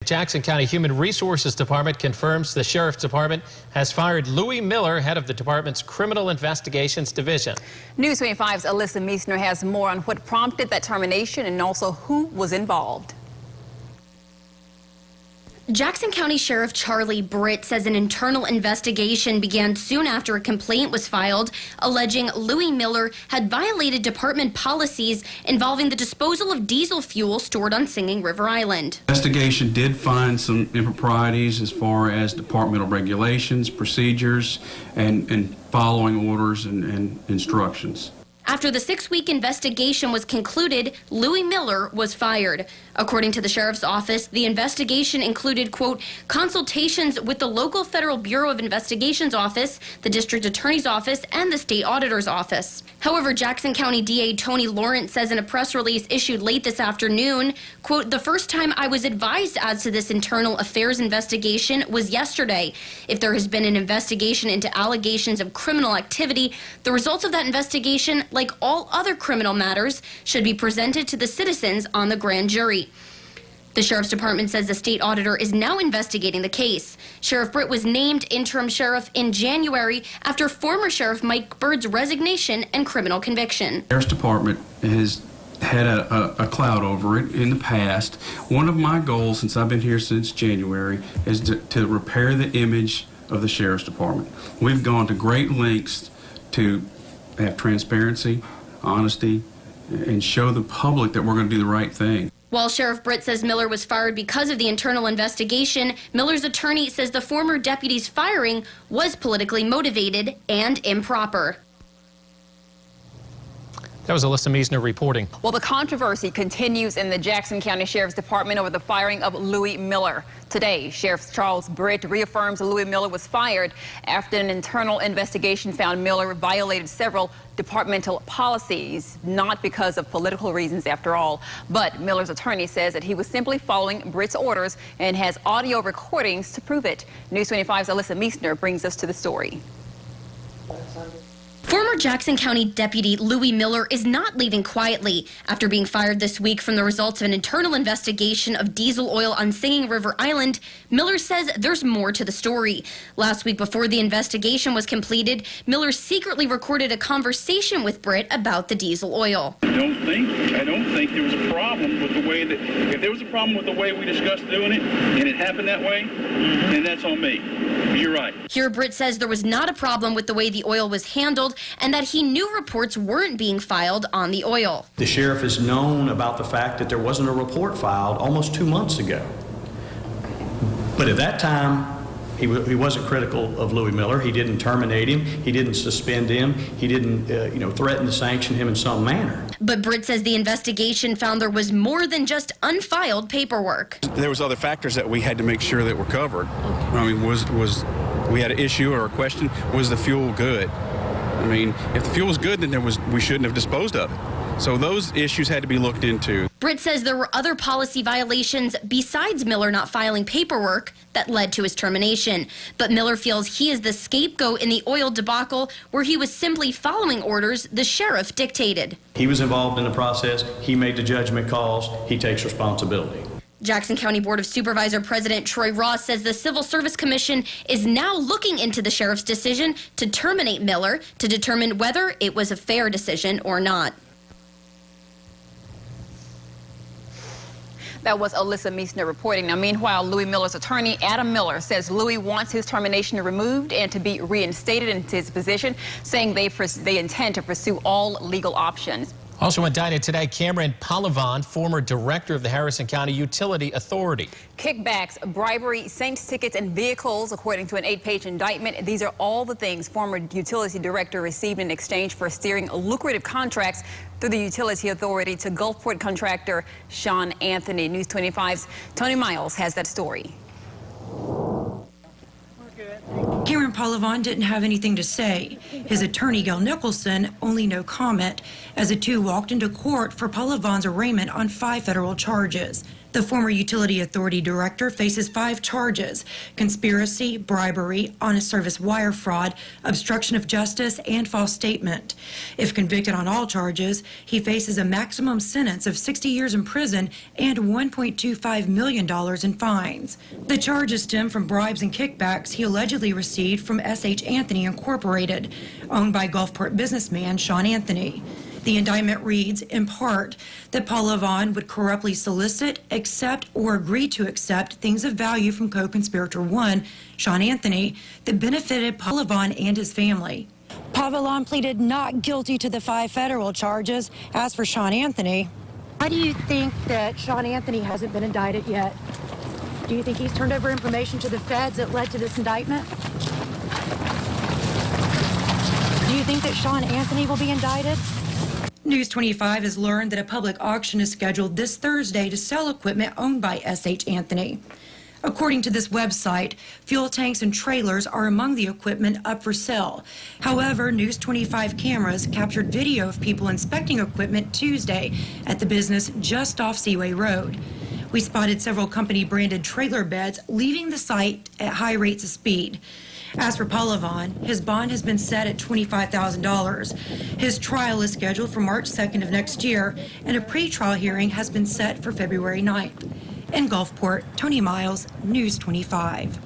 Jackson County Human Resources Department confirms the Sheriff's Department has fired Louis Miller, head of the department's Criminal Investigations Division. News 25's Alyssa Meisner has more on what prompted that termination and also who was involved. Jackson County Sheriff Charlie Britt says an internal investigation began soon after a complaint was filed alleging Louis Miller had violated department policies involving the disposal of diesel fuel stored on Singing River Island. Investigation did find some improprieties as far as departmental regulations, procedures, and following orders and instructions. After the 6-week investigation was concluded, Louis Miller was fired. According to the sheriff's office, the investigation included, quote, consultations with the local Federal Bureau of Investigation's office, the district attorney's office, and the state auditor's office. However, Jackson County DA Tony Lawrence says in a press release issued late this afternoon, quote, the first time I was advised as to this internal affairs investigation was yesterday. If there has been an investigation into allegations of criminal activity, the results of that investigation, like all other criminal matters, should be presented to the citizens on the grand jury. The Sheriff's Department says the state auditor is now investigating the case. Sheriff Britt was named interim sheriff in January after former Sheriff Mike Bird's resignation and criminal conviction. The Sheriff's Department has had a cloud over it in the past. One of my goals since I've been here since January is to repair the image of the Sheriff's Department. We've gone to great lengths to have transparency, honesty, and show the public that we're going to do the right thing. While Sheriff Britt says Miller was fired because of the internal investigation, Miller's attorney says the former deputy's firing was politically motivated and improper. That was Alyssa Meisner reporting. Well, the controversy continues in the Jackson County Sheriff's Department over the firing of Louis Miller. Today, Sheriff Charles Britt reaffirms Louis Miller was fired after an internal investigation found Miller violated several departmental policies, not because of political reasons after all. But Miller's attorney says that he was simply following Britt's orders and has audio recordings to prove it. News 25's Alyssa Meisner brings us to the story. Former Jackson County Deputy Louis Miller is not leaving quietly after being fired this week from the results of an internal investigation of diesel oil on Singing River Island. Miller says there's more to the story. Last week, before the investigation was completed, Miller secretly recorded a conversation with Britt about the diesel oil. I don't think there was a problem with the way that, if there was a problem with the way we discussed doing it, and it happened that way, then that's on me. You're right. Here, Britt says there was not a problem with the way the oil was handled and that he knew reports weren't being filed on the oil. The sheriff has known about the fact that there wasn't a report filed almost 2 months ago. But at that time, he wasn't critical of Louis Miller. He didn't terminate him. He didn't suspend him. He didn't, threaten to sanction him in some manner. But Britt says the investigation found there was more than just unfiled paperwork. There was other factors that we had to make sure that were covered. I mean, we had an issue or a question, was the fuel good? I mean, if the fuel was good, then we shouldn't have disposed of it. So those issues had to be looked into. Britt says there were other policy violations besides Miller not filing paperwork that led to his termination. But Miller feels he is the scapegoat in the oil debacle where he was simply following orders the sheriff dictated. He was involved in the process. He made the judgment calls. He takes responsibility. Jackson County Board of Supervisor President Troy Ross says the Civil Service Commission is now looking into the sheriff's decision to terminate Miller to determine whether it was a fair decision or not. That was Alyssa Meisner reporting. Now, meanwhile, Louis Miller's attorney, Adam Miller, says Louis wants his termination removed and to be reinstated into his position, saying they intend to pursue all legal options. Also indicted today, Cameron Polavon, former director of the Harrison County Utility Authority. Kickbacks, bribery, Saints tickets, and vehicles, according to an 8-page indictment. These are all the things former utility director received in exchange for steering lucrative contracts through the Utility Authority to Gulfport contractor Sean Anthony. News 25's Tony Miles has that story. Cameron Polavon didn't have anything to say. His attorney, Gail Nicholson, only no comment, as the two walked into court for Polavon's arraignment on 5 federal charges. The former Utility Authority director faces 5 charges: conspiracy, bribery, honest service wire fraud, obstruction of justice, and false statement. If convicted on all charges, he faces a maximum sentence of 60 years in prison and $1.25 million in fines. The charges stem from bribes and kickbacks he allegedly received from S.H. Anthony Incorporated, owned by Gulfport businessman Sean Anthony. The indictment reads, in part, that Paul Levon would corruptly solicit, accept, or agree to accept things of value from co-conspirator 1, Sean Anthony, that benefited Paul Levon and his family. Paul Levon pleaded not guilty to the 5 federal charges. As for Sean Anthony, why do you think that Sean Anthony hasn't been indicted yet? Do you think he's turned over information to the feds that led to this indictment? Do you think that Sean Anthony will be indicted? News 25 has learned that a public auction is scheduled this Thursday to sell equipment owned by S.H. Anthony. According to this website, fuel tanks and trailers are among the equipment up for sale. However, News 25 cameras captured video of people inspecting equipment Tuesday at the business just off Seaway Road. We spotted several company-branded trailer beds leaving the site at high rates of speed. As for Paul Levon, his bond has been set at $25,000. His trial is scheduled for March 2nd of next year, and a pre-trial hearing has been set for February 9th. In Gulfport, Tony Miles, News 25.